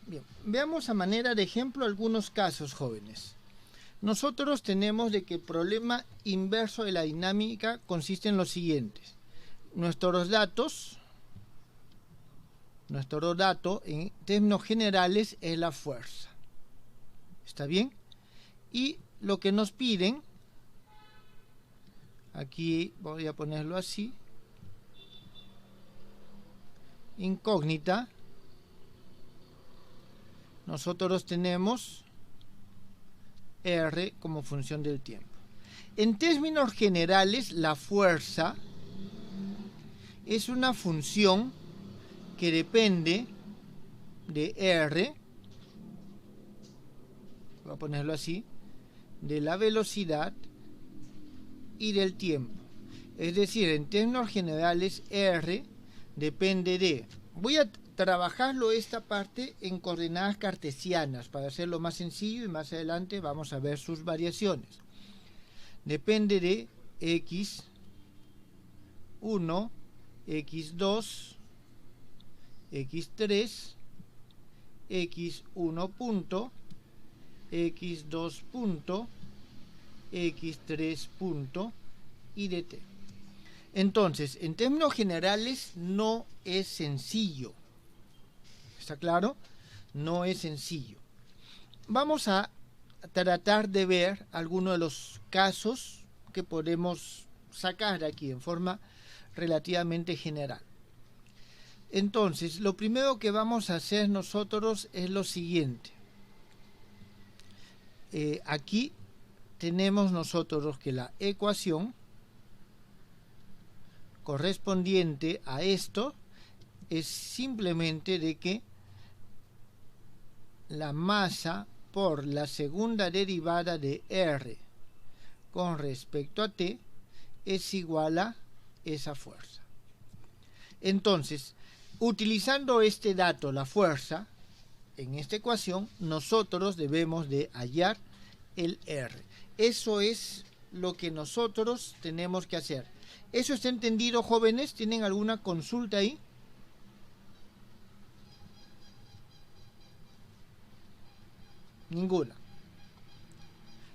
Bien, veamos a manera de ejemplo algunos casos, jóvenes. Nosotros tenemos de que el problema inverso de la dinámica consiste en los siguientes. Nuestro dato en términos generales es la fuerza. ¿Está bien? Y lo que nos piden, aquí voy a ponerlo así, incógnita, nosotros tenemos R como función del tiempo. En términos generales, la fuerza es una función que depende de R, voy a ponerlo así, de la velocidad y del tiempo. Es decir, en términos generales, R depende de... Voy a trabajarlo esta parte en coordenadas cartesianas para hacerlo más sencillo y más adelante vamos a ver sus variaciones. Depende de x1, x2, x3, x1 punto, x2 punto, x3 punto y dt. Entonces, en términos generales no es sencillo. ¿Está claro? No es sencillo. Vamos a tratar de ver algunos de los casos que podemos sacar aquí en forma relativamente general. Entonces, lo primero que vamos a hacer nosotros es lo siguiente. Aquí tenemos nosotros que la ecuación correspondiente a esto es simplemente de que la masa por la segunda derivada de R con respecto a T es igual a esa fuerza. Entonces, utilizando este dato, la fuerza, en esta ecuación, nosotros debemos de hallar el R. Eso es lo que nosotros tenemos que hacer. ¿Eso está entendido, jóvenes? ¿Tienen alguna consulta ahí? Ninguna.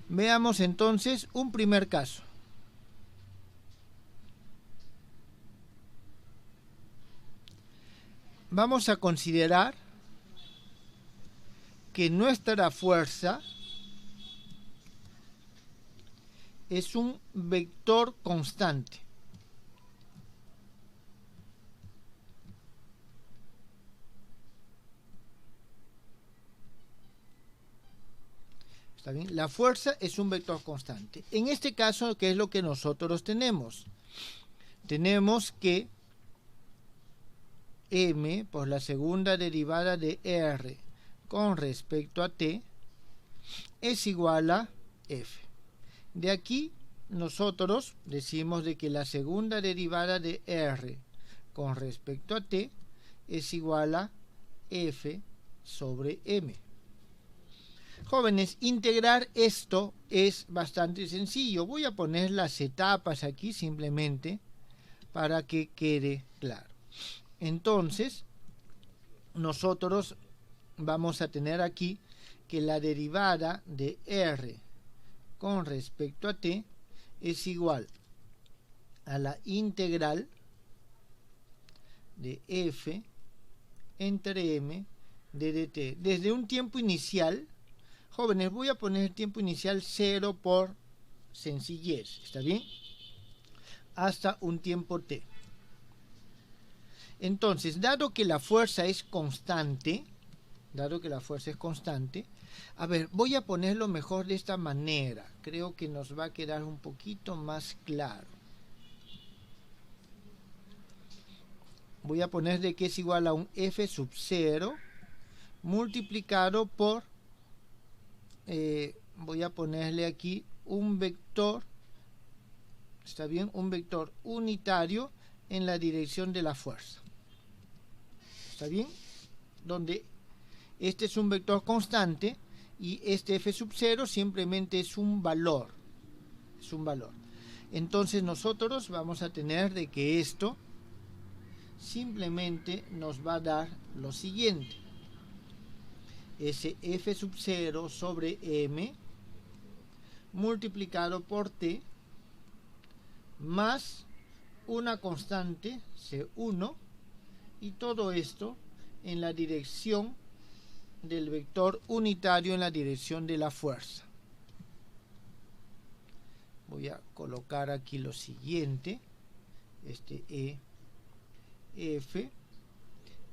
Veamos entonces un primer caso. Vamos a considerar que nuestra fuerza es un vector constante. ¿Está bien? La fuerza es un vector constante. En este caso, ¿qué es lo que nosotros tenemos? Tenemos que m por la segunda derivada de R con respecto a T es igual a F. De aquí nosotros decimos de que la segunda derivada de R con respecto a T es igual a F sobre M. Jóvenes, integrar esto es bastante sencillo. Voy a poner las etapas aquí simplemente para que quede claro. Entonces, nosotros vamos a tener aquí que la derivada de R con respecto a T es igual a la integral de F entre M de dt. Desde un tiempo inicial, jóvenes, voy a poner el tiempo inicial 0 por sencillez, ¿está bien? Hasta un tiempo t. Entonces, dado que la fuerza es constante, a ver, voy a ponerlo mejor de esta manera. Creo que nos va a quedar un poquito más claro. Voy a poner de que es igual a un F sub 0 multiplicado por, voy a ponerle aquí un vector, ¿está bien? Un vector unitario en la dirección de la fuerza. ¿Está bien? Donde este es un vector constante y este F sub 0 simplemente es un valor. Es un valor. Entonces nosotros vamos a tener de que esto simplemente nos va a dar lo siguiente. ese f sub 0 sobre m multiplicado por t más una constante C1 y todo esto en la dirección del vector unitario en la dirección de la fuerza. Voy a colocar aquí lo siguiente, este F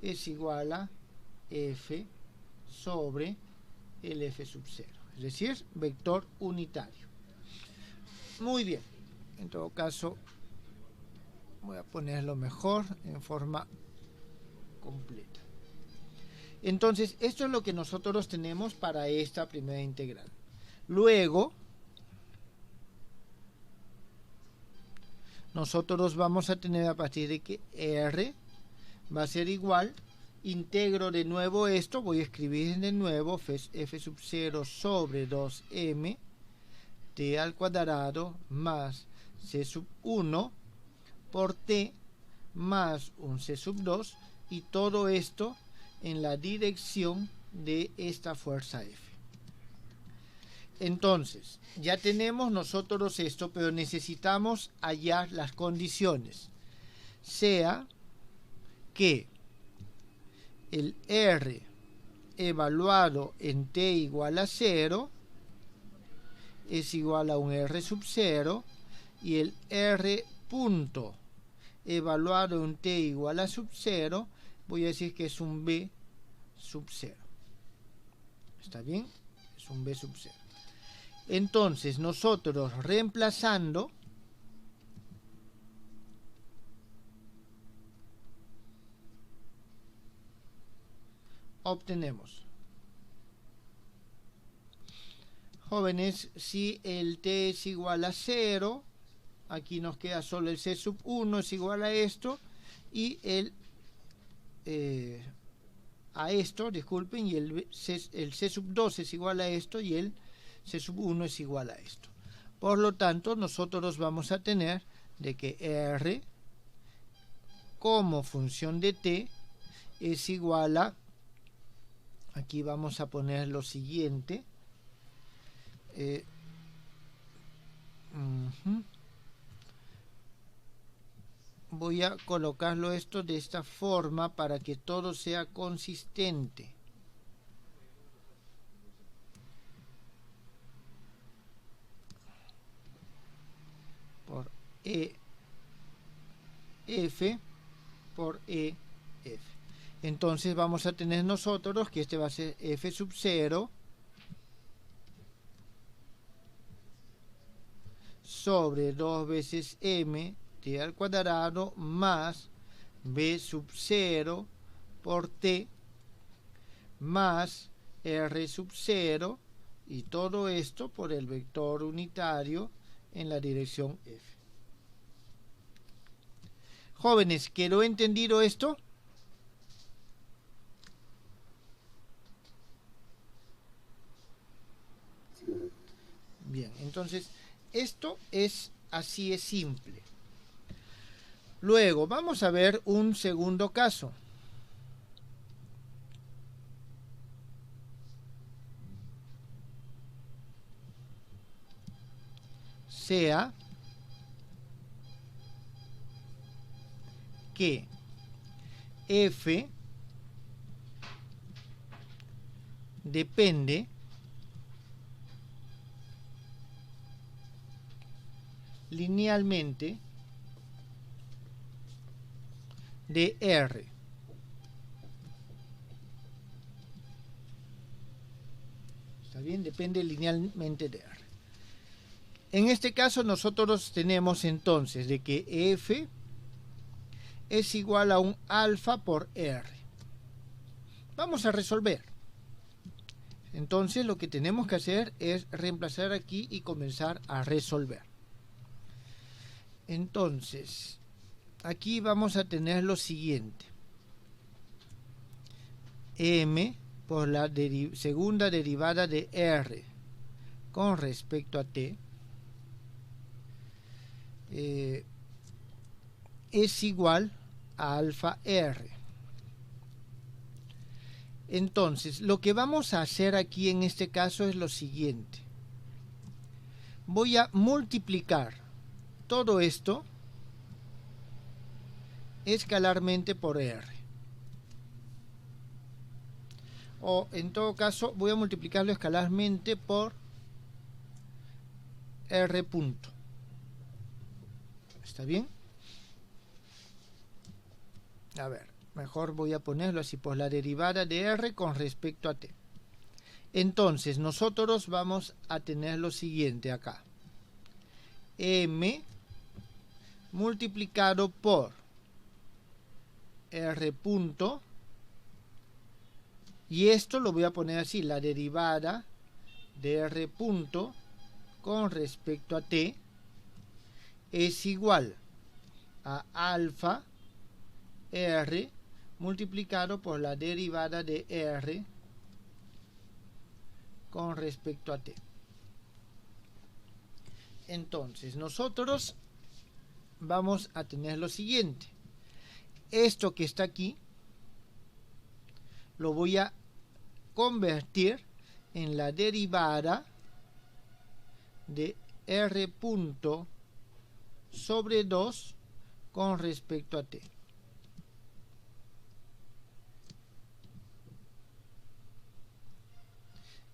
es igual a F sobre el F sub 0, es decir, vector unitario. Muy bien, en todo caso voy a ponerlo mejor en forma completa. Entonces, esto es lo que nosotros tenemos para esta primera integral. Luego, nosotros vamos a tener a partir de que R va a ser igual, integro de nuevo esto, voy a escribir de nuevo f sub 0 sobre 2m t al cuadrado más c sub 1 por t más un c sub 2 y todo esto en la dirección de esta fuerza F. Entonces, ya tenemos nosotros esto, pero necesitamos hallar las condiciones. Sea que el R evaluado en t igual a 0 es igual a un R sub 0 y el R punto evaluado en t igual a sub 0, voy a decir que es un B sub 0. ¿Está bien? Es un B sub 0. Entonces, nosotros reemplazando obtenemos, jóvenes, si el t es igual a 0, aquí nos queda solo el c sub 1 es igual a esto y a esto, disculpen, y el c sub 2 es igual a esto y el c sub 1 es igual a esto. Por lo tanto, nosotros vamos a tener de que R como función de t es igual a, aquí vamos a poner lo siguiente, voy a colocarlo esto de esta forma para que todo sea consistente. Por EF por EF. Entonces vamos a tener nosotros que este va a ser F sub 0 sobre 2 veces M t al cuadrado más B sub 0 por T más R sub 0 y todo esto por el vector unitario en la dirección F. Jóvenes, ¿quedó entendido esto? Bien, entonces esto es así de simple. Luego vamos a ver un segundo caso. Sea que F depende linealmente de R. ¿Está bien? Depende linealmente de R. En este caso nosotros tenemos entonces de que F es igual a un alfa por R. Vamos a resolver. Entonces lo que tenemos que hacer es reemplazar aquí y comenzar a resolver. Entonces, aquí vamos a tener lo siguiente. M por la segunda derivada de R con respecto a T es igual a alfa R. Entonces, lo que vamos a hacer aquí en este caso es lo siguiente. Voy a multiplicar todo esto escalarmente por R. O en todo caso voy a multiplicarlo escalarmente por R punto. ¿Está bien? A ver, mejor voy a ponerlo así, pues la derivada de R con respecto a t. Entonces nosotros vamos a tener lo siguiente acá. M multiplicado por R punto, y esto lo voy a poner así, la derivada de R punto con respecto a t es igual a alfa R multiplicado por la derivada de R con respecto a t. Entonces nosotros vamos a tener lo siguiente. Esto que está aquí lo voy a convertir en la derivada de R punto sobre 2 con respecto a t.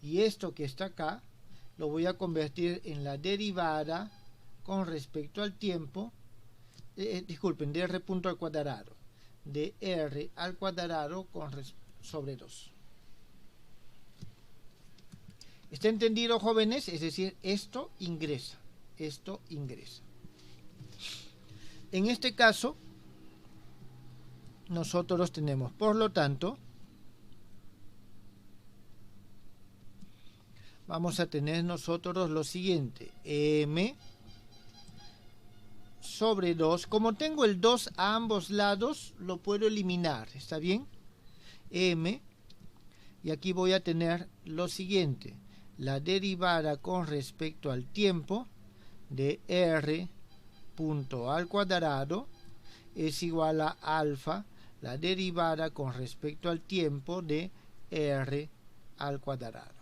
Y esto que está acá lo voy a convertir en la derivada con respecto al tiempo, disculpen, de R punto al cuadrado, de R al cuadrado sobre 2. ¿Está entendido, jóvenes? Es decir, esto ingresa. Esto ingresa. En este caso, nosotros tenemos, por lo tanto, vamos a tener nosotros lo siguiente. M sobre 2. Como tengo el 2 a ambos lados, lo puedo eliminar. ¿Está bien? M. Y aquí voy a tener lo siguiente. La derivada con respecto al tiempo de R punto al cuadrado es igual a alfa, la derivada con respecto al tiempo de R al cuadrado.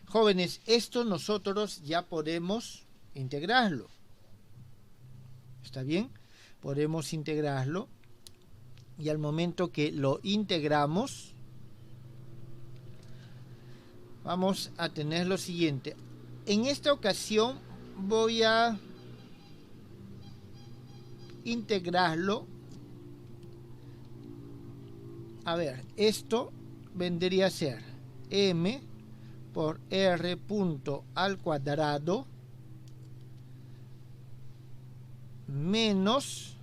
Jóvenes, esto nosotros ya podemos integrarlo. ¿Está bien? Podemos integrarlo. Y al momento que lo integramos, vamos a tener lo siguiente. En esta ocasión voy a integrarlo. A ver, esto vendría a ser M por R punto al cuadrado menos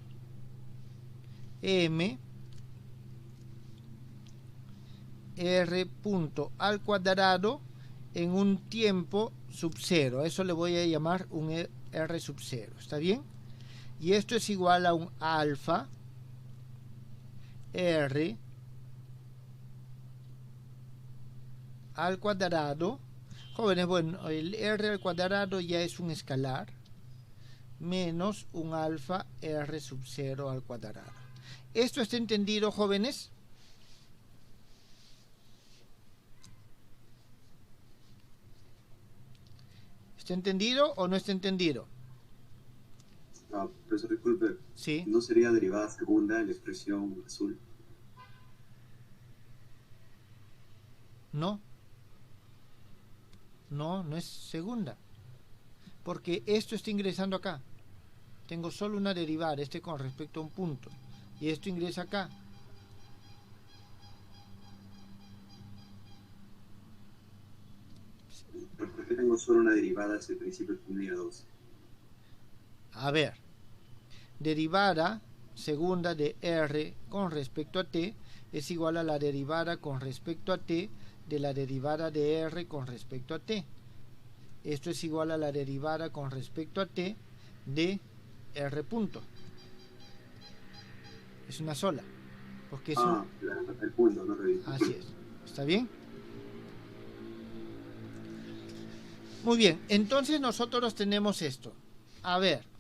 M R punto al cuadrado en un tiempo sub 0. Eso le voy a llamar un R sub 0. ¿Está bien? Y esto es igual a un alfa R al cuadrado. Jóvenes, bueno, el R al cuadrado ya es un escalar, menos un alfa R sub 0 al cuadrado. ¿Esto está entendido, jóvenes? ¿Está entendido o no está entendido? Profesor, disculpe. Sí. ¿No sería derivada segunda en la expresión azul? No. No, no es segunda. Porque esto está ingresando acá. Tengo solo una derivada, este con respecto a un punto. Y esto ingresa acá. ¿Por qué tengo solo una derivada hacia el principio de 1 y a 2? A ver. Derivada segunda de R con respecto a t es igual a la derivada con respecto a t de la derivada de R con respecto a t. Esto es igual a la derivada con respecto a t de R punto. Es una sola. Porque es el punto, no reviso. Así es. ¿Está bien? Muy bien. Entonces nosotros tenemos esto. A ver.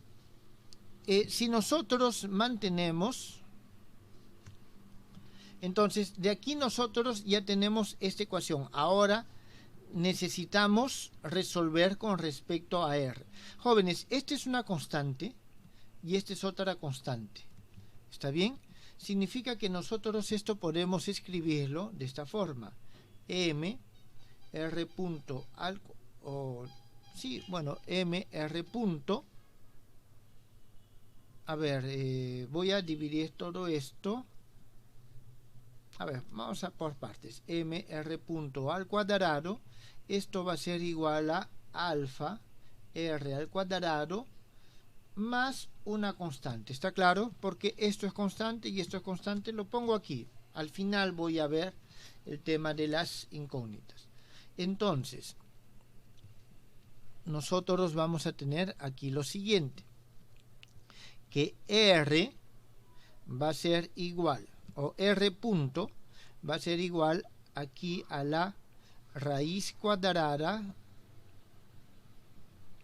Si nosotros mantenemos Entonces, de aquí nosotros ya tenemos esta ecuación. Ahora necesitamos resolver con respecto a R. Jóvenes, esta es una constante y esta es otra constante. ¿Está bien? Significa que nosotros esto podemos escribirlo de esta forma. M R punto M R punto. A ver, voy a dividir todo esto. A ver, vamos a por partes. M R punto al cuadrado. Esto va a ser igual a alfa R al cuadrado más una constante. ¿Está claro? Porque esto es constante y esto es constante. Lo pongo aquí. Al final voy a ver el tema de las incógnitas. Entonces, nosotros vamos a tener aquí lo siguiente. Que R va a ser igual, o R punto va a ser igual aquí a la raíz cuadrada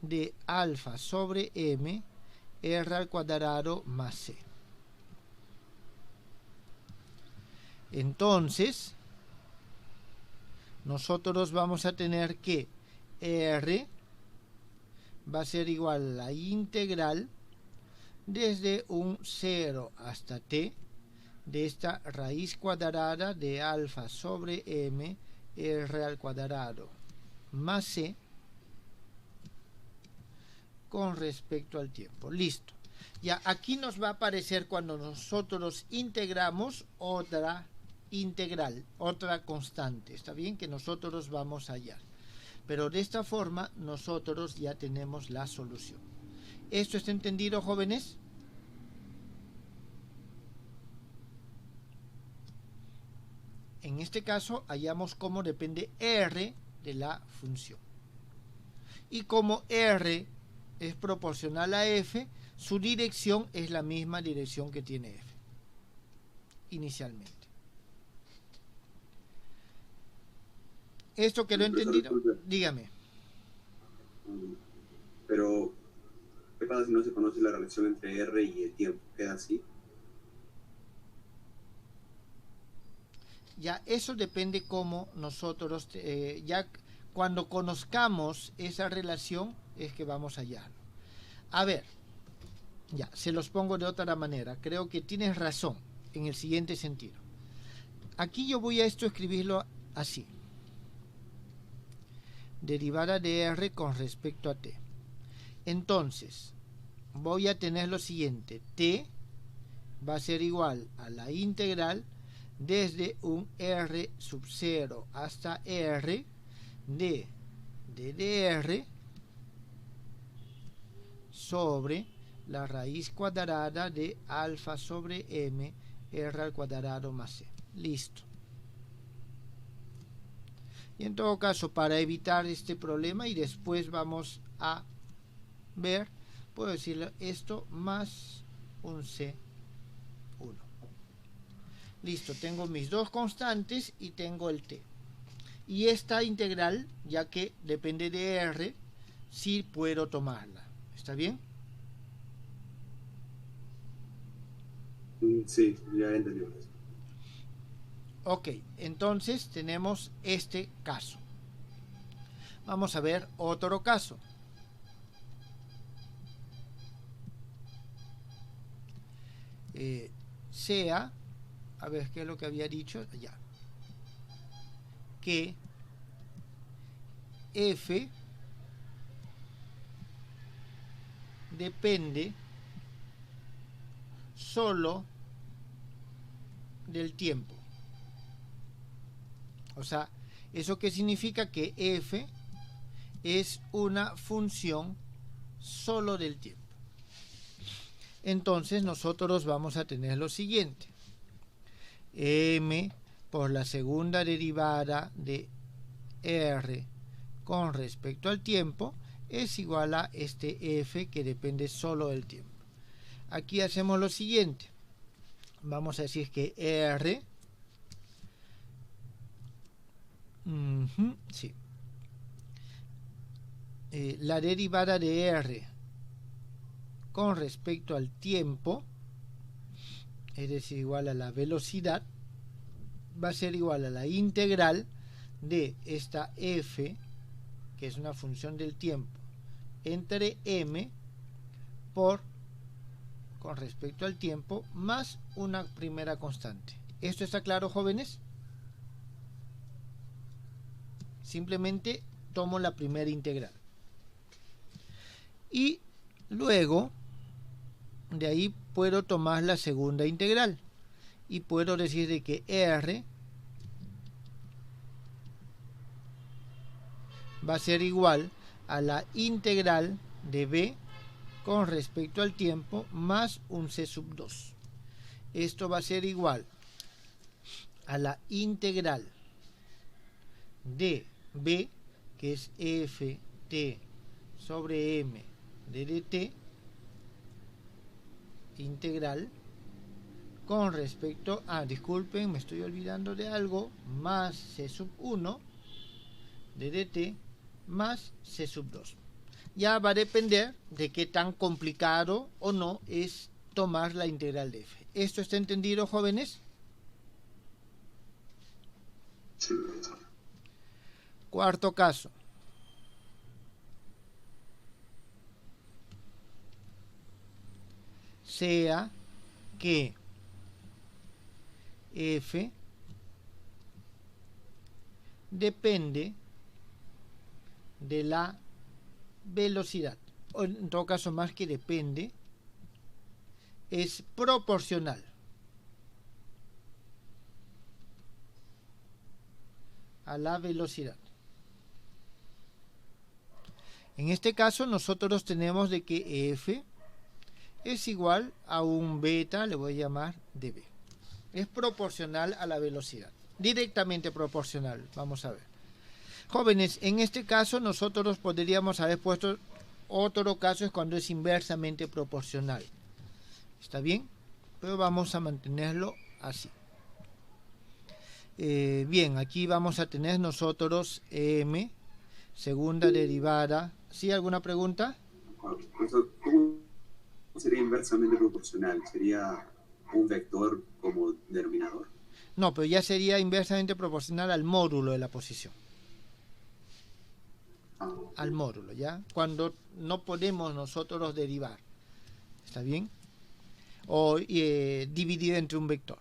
de alfa sobre M R al cuadrado más C. Entonces, nosotros vamos a tener que R va a ser igual a la integral desde un 0 hasta t de esta raíz cuadrada de alfa sobre m r al cuadrado más c con respecto al tiempo. Listo. Ya aquí nos va a aparecer cuando nosotros integramos otra integral, otra constante. Está bien que nosotros vamos a hallar. Pero de esta forma nosotros ya tenemos la solución. ¿Esto está entendido, jóvenes? En este caso hallamos cómo depende R de la función. Y como R es proporcional a F, su dirección es la misma dirección que tiene F inicialmente. ¿Esto quedó entendido? Dígame. Pero, ¿qué pasa si no se conoce la relación entre R y el tiempo? ¿Queda así? Ya, eso depende cómo nosotros, ya cuando conozcamos esa relación, es que vamos a hallarlo. A ver, ya, se los pongo de otra manera. Creo que tienes razón en el siguiente sentido. Aquí yo voy a escribirlo así. Derivada de R con respecto a t. Entonces, voy a tener lo siguiente. T va a ser igual a la integral desde un R sub 0 hasta R de dr sobre la raíz cuadrada de alfa sobre m R al cuadrado más c. Listo. Y en todo caso, para evitar este problema y después vamos a ver, puedo decirle esto más un C1. Listo, tengo mis dos constantes y tengo el t. Y esta integral, ya que depende de R, sí puedo tomarla. ¿Está bien? Sí, ya entendí. Ok, entonces tenemos este caso. Vamos a ver otro caso. Sea, a ver qué es lo que había dicho, ya, que F depende solo del tiempo. O sea, ¿eso qué significa? Que F es una función solo del tiempo. Entonces nosotros vamos a tener lo siguiente. M por la segunda derivada de R con respecto al tiempo es igual a este F que depende solo del tiempo. Aquí hacemos lo siguiente. Vamos a decir que R sí. La derivada de R con respecto al tiempo, es decir, igual a la velocidad, va a ser igual a la integral de esta f, que es una función del tiempo, entre m con respecto al tiempo, más una primera constante. ¿Esto está claro, jóvenes? Simplemente tomo la primera integral. Y luego, de ahí puedo tomar la segunda integral. Y puedo decir de que R va a ser igual a la integral de B con respecto al tiempo más un C sub 2. Esto va a ser igual a la integral de B, que es ft sobre m de dt, integral con respecto a, disculpen, me estoy olvidando de algo, más C sub 1 de dt más C sub 2. Ya va a depender de qué tan complicado o no es tomar la integral de f. ¿Esto está entendido, jóvenes? Sí. Cuarto caso. Sea que f depende de la velocidad, o en todo caso, más que depende, es proporcional a la velocidad. En este caso nosotros tenemos de que f es igual a un beta, le voy a llamar dB. Es proporcional a la velocidad, directamente proporcional. Vamos a ver. Jóvenes, en este caso nosotros podríamos haber puesto otro caso, es cuando es inversamente proporcional. ¿Está bien? Pero vamos a mantenerlo así. Bien, aquí vamos a tener nosotros m, segunda derivada. ¿Sí? ¿Alguna pregunta? ¿Cómo sería inversamente proporcional? ¿Sería un vector como denominador? No, pero ya sería inversamente proporcional al módulo de la posición. Al módulo, ¿ya? Cuando no podemos nosotros derivar. ¿Está bien? O dividir entre un vector.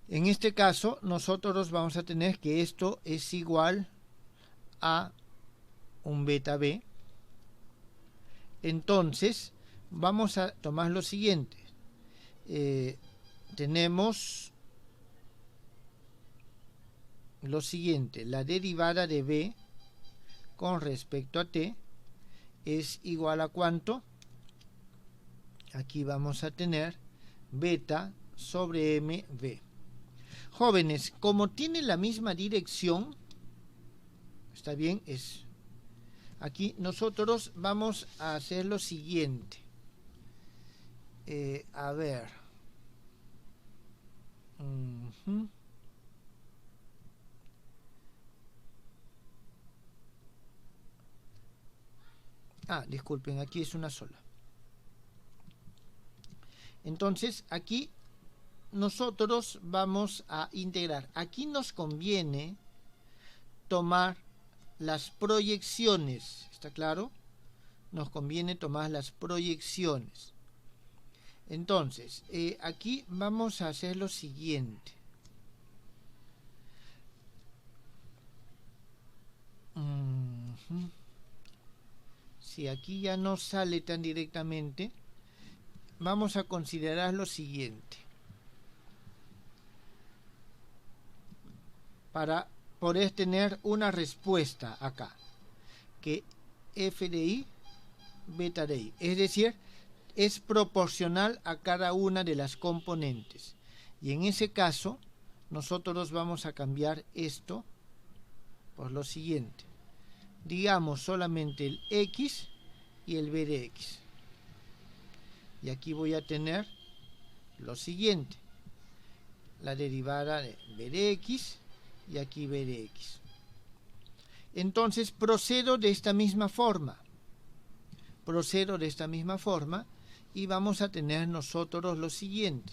En este caso, nosotros vamos a tener que esto es igual a un beta b. Entonces, vamos a tomar lo siguiente. Tenemos lo siguiente. La derivada de b con respecto a t es igual a ¿cuánto? Aquí vamos a tener beta sobre mv. Jóvenes, como tiene la misma dirección, está bien, es aquí nosotros vamos a hacer lo siguiente. A ver. Disculpen, aquí es una sola. Entonces, aquí nosotros vamos a integrar. Aquí nos conviene tomar las proyecciones. ¿Está claro? Nos conviene tomar las proyecciones. Entonces, aquí vamos a hacer lo siguiente. Si aquí ya no sale tan directamente, vamos a considerar lo siguiente. Para poder tener una respuesta acá, que f de i, beta de i, es decir, es proporcional a cada una de las componentes. Y en ese caso, nosotros vamos a cambiar esto por lo siguiente. Digamos solamente el x y el b de x. Y aquí voy a tener lo siguiente. La derivada de b de x y aquí b de x. Entonces procedo de esta misma forma. Y vamos a tener nosotros lo siguiente.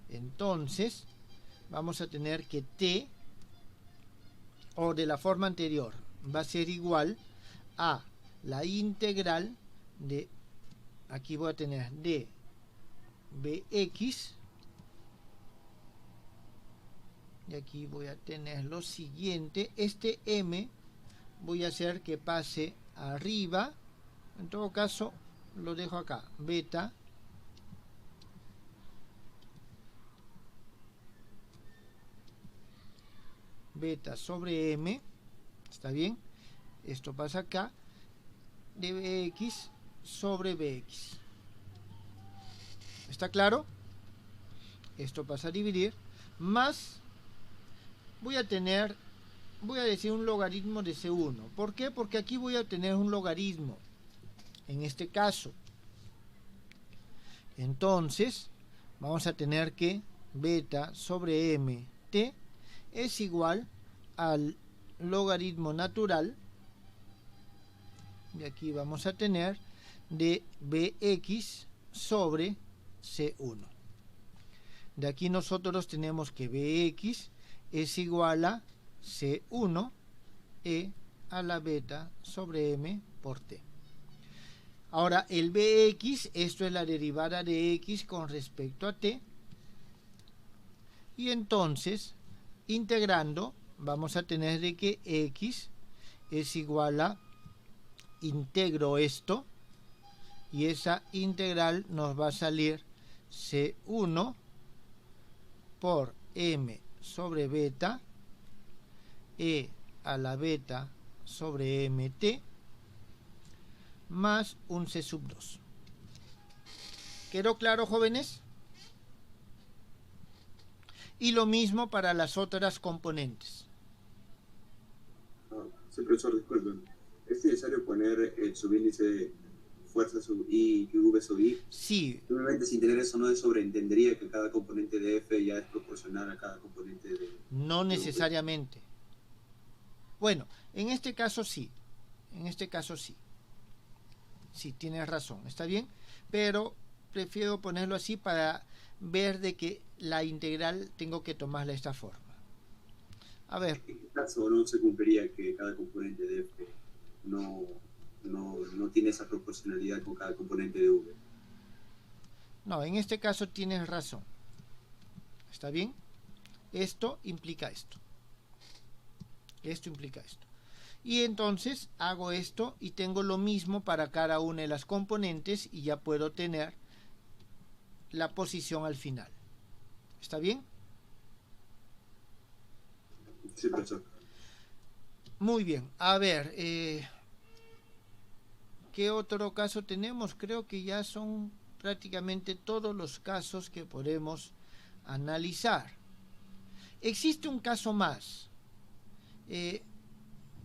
Entonces vamos a tener que t, o de la forma anterior, va a ser igual a la integral de, aquí voy a tener de bx, y aquí voy a tener lo siguiente, este m voy a hacer que pase arriba, en todo caso lo dejo acá, beta sobre m, ¿está bien? Esto pasa acá, de bx sobre bx. ¿Está claro? Esto pasa a dividir, más voy a decir un logaritmo de C1. ¿Por qué? Porque aquí voy a tener un logaritmo, en este caso. Entonces, vamos a tener que beta sobre mt es igual al logaritmo natural, y aquí vamos a tener de bx sobre c1. De aquí nosotros tenemos que bx es igual a c1 e a la beta sobre m por t. Ahora el bx, esto es la derivada de x con respecto a t, y entonces integrando vamos a tener de que x es igual a, integro esto, y esa integral nos va a salir c1 por m sobre beta e a la beta sobre mt más un c sub 2. ¿Quedó claro, jóvenes? Y lo mismo para las otras componentes. Sí, profesor, disculpen. ¿Es necesario poner el subíndice de fuerza sub I y V sub I? Sí. Simplemente sin tener eso no sobreentendería que cada componente de F ya es proporcional a cada componente de... No necesariamente. Bueno, en este caso sí. En este caso sí. Sí, tienes razón, está bien. Pero prefiero ponerlo así para ver de que la integral tengo que tomarla de esta forma. A ver. ¿En qué caso no se cumpliría que cada componente de F no tiene esa proporcionalidad con cada componente de V? No, en este caso tienes razón. ¿Está bien? Esto implica esto. Esto implica esto. Y entonces hago esto y tengo lo mismo para cada una de las componentes y ya puedo tener la posición al final. ¿Está bien? Sí, profesor. Muy bien. A ver, ¿qué otro caso tenemos? Creo que ya son prácticamente todos los casos que podemos analizar. Existe un caso más.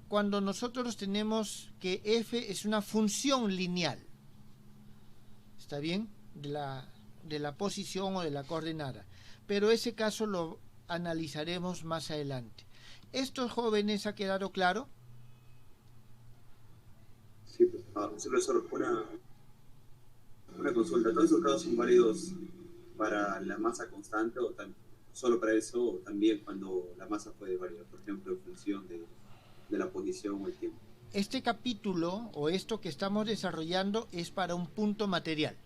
Cuando nosotros tenemos que f es una función lineal, ¿está bien? De la posición o de la coordenada. Pero ese caso lo analizaremos más adelante. ¿Estos jóvenes ha quedado claro? Sí, profesor, una consulta. ¿Todos esos casos son válidos para la masa constante o solo para eso, o también cuando la masa puede variar, por ejemplo, en función de la posición o el tiempo? Este capítulo o esto que estamos desarrollando es para un punto material.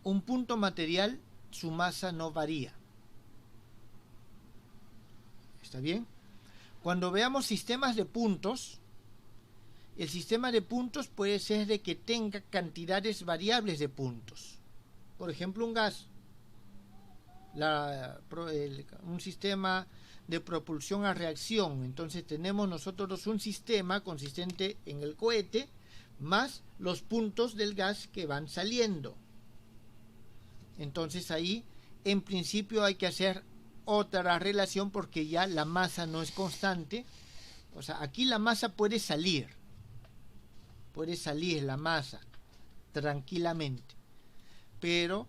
Un punto material, su masa no varía. ¿Está bien? Cuando veamos sistemas de puntos, el sistema de puntos puede ser de que tenga cantidades variables de puntos. Por ejemplo, un gas, un sistema de propulsión a reacción. Entonces tenemos nosotros un sistema consistente en el cohete más los puntos del gas que van saliendo. Entonces ahí en principio hay que hacer otra relación porque ya la masa no es constante. O sea, aquí la masa puede salir la masa tranquilamente, pero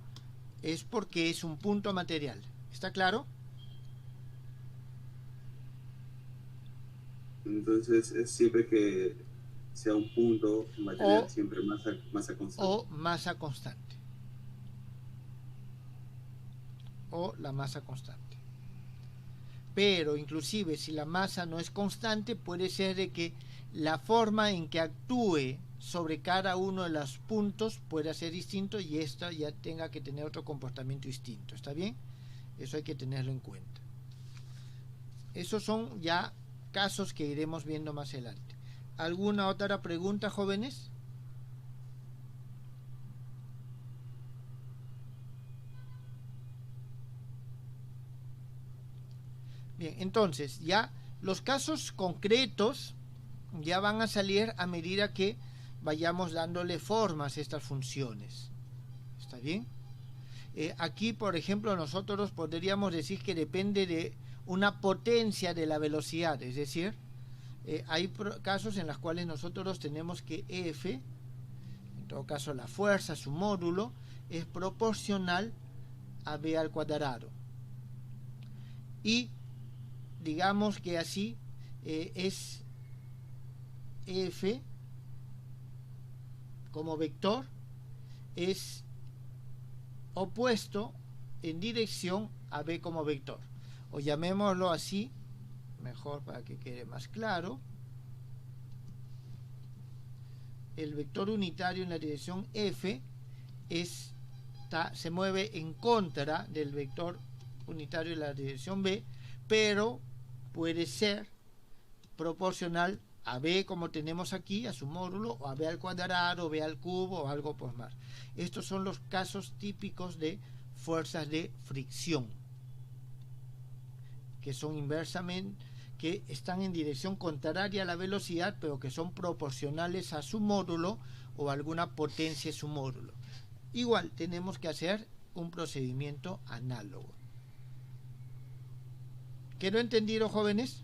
es porque es un punto material. ¿Está claro? Entonces es siempre que sea un punto material, siempre masa constante. O masa constante. o la masa constante. Pero inclusive si la masa no es constante, puede ser de que la forma en que actúe sobre cada uno de los puntos pueda ser distinto y esta ya tenga que tener otro comportamiento distinto. ¿Está bien? Eso hay que tenerlo en cuenta. Esos son ya casos que iremos viendo más adelante. ¿Alguna otra pregunta, jóvenes? Bien, entonces ya los casos concretos ya van a salir a medida que vayamos dándole formas a estas funciones. ¿Está bien? Aquí, por ejemplo, nosotros podríamos decir que depende de una potencia de la velocidad, es decir, hay casos en los cuales nosotros tenemos que F, en todo caso la fuerza, su módulo, es proporcional a B al cuadrado. Y digamos que así es F como vector es opuesto en dirección a B como vector, o llamémoslo así, mejor para que quede más claro. El vector unitario en la dirección F se mueve en contra del vector unitario en la dirección B, pero puede ser proporcional a B como tenemos aquí, a su módulo, o a B al cuadrado, o B al cubo, o algo por más. Estos son los casos típicos de fuerzas de fricción, que son inversamente, que están en dirección contraria a la velocidad, pero que son proporcionales a su módulo o alguna potencia de su módulo. Igual tenemos que hacer un procedimiento análogo. ¿Quedó entendido, jóvenes?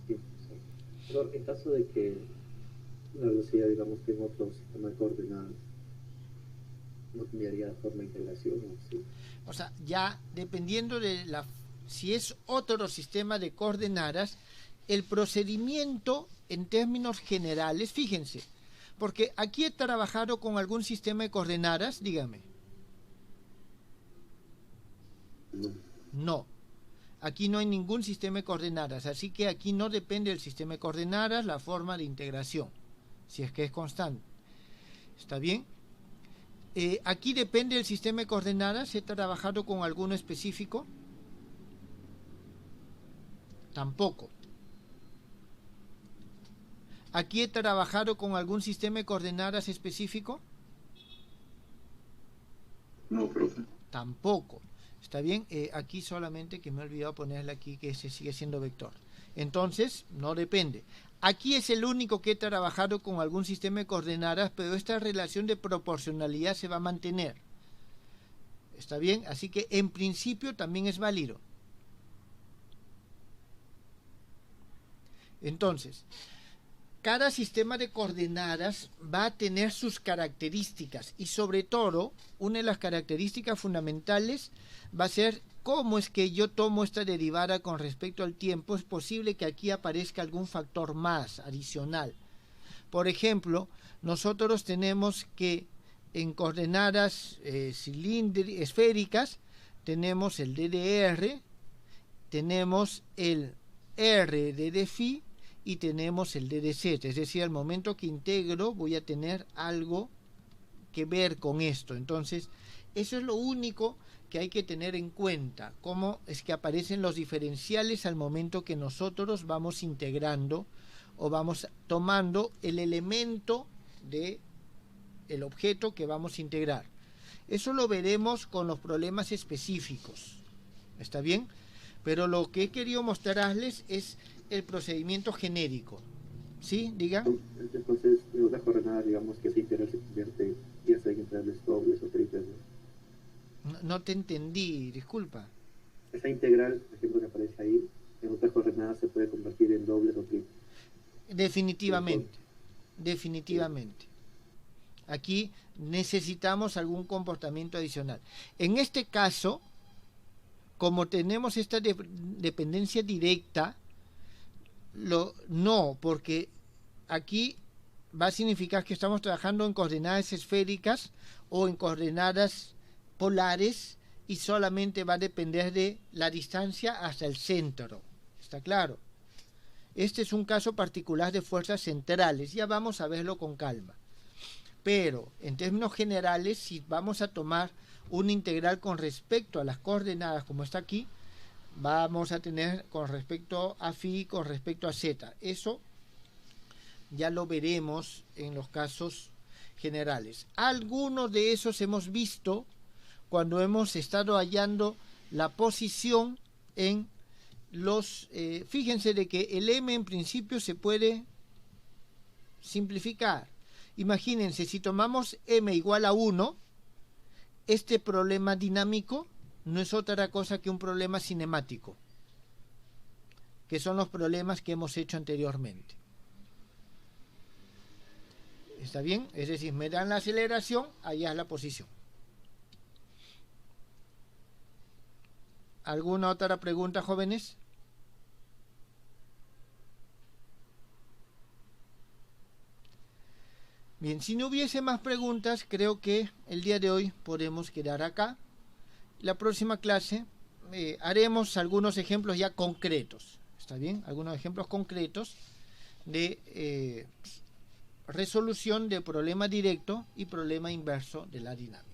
Sí. Pero en caso de que la velocidad, digamos, que en otro sistema de coordenadas, ¿no cambiaría la forma de integración? ¿O sí? O sea, ya dependiendo de si es otro sistema de coordenadas, el procedimiento en términos generales, fíjense, porque aquí he trabajado con algún sistema de coordenadas, dígame. No. No, aquí no hay ningún sistema de coordenadas, así que aquí no depende del sistema de coordenadas la forma de integración, si es que es constante. ¿Está bien? Aquí depende del sistema de coordenadas. ¿He trabajado con alguno específico? Tampoco. ¿Aquí he trabajado con algún sistema de coordenadas específico? No, profe. Tampoco. ¿Está bien? Aquí solamente que me he olvidado ponerle aquí que ese sigue siendo vector. Entonces, no depende. Aquí es el único que he trabajado con algún sistema de coordenadas, pero esta relación de proporcionalidad se va a mantener. ¿Está bien? Así que en principio también es válido. Entonces, cada sistema de coordenadas va a tener sus características y sobre todo, una de las características fundamentales va a ser cómo es que yo tomo esta derivada con respecto al tiempo. Es posible que aquí aparezca algún factor más adicional. Por ejemplo, nosotros tenemos que en coordenadas esféricas tenemos el DDR, tenemos el R de phi y tenemos el DDZ, es decir, al momento que integro voy a tener algo que ver con esto. Entonces, eso es lo único que hay que tener en cuenta, cómo es que aparecen los diferenciales al momento que nosotros vamos integrando o vamos tomando el elemento de el objeto que vamos a integrar. Eso lo veremos con los problemas específicos. ¿Está bien? Pero lo que he querido mostrarles es el procedimiento genérico. ¿Sí? Diga. Entonces, la coordenada, digamos, que esa integral se convierte ya sea en integrales dobles o triples, ¿no? No te entendí, disculpa. Esa integral, por ejemplo, que aparece ahí, en otras coordenadas se puede convertir en dobles o triples. Definitivamente, definitivamente. Aquí necesitamos algún comportamiento adicional. En este caso, como tenemos esta dependencia directa, no, porque aquí va a significar que estamos trabajando en coordenadas esféricas o en coordenadas polares y solamente va a depender de la distancia hasta el centro. ¿Está claro? Este es un caso particular de fuerzas centrales. Ya vamos a verlo con calma. Pero, en términos generales, si vamos a tomar un integral con respecto a las coordenadas, como está aquí, vamos a tener con respecto a phi, con respecto a z. Eso ya lo veremos en los casos generales. Algunos de esos hemos visto cuando hemos estado hallando la posición en los... fíjense de que el m en principio se puede simplificar. Imagínense, si tomamos m igual a 1, este problema dinámico no es otra cosa que un problema cinemático, que son los problemas que hemos hecho anteriormente. ¿Está bien? Es decir, me dan la aceleración, allá es la posición. ¿Alguna otra pregunta, jóvenes? Bien, si no hubiese más preguntas, creo que el día de hoy podemos quedar acá. La próxima clase haremos algunos ejemplos ya concretos. ¿Está bien? Algunos ejemplos concretos de resolución de problema directo y problema inverso de la dinámica.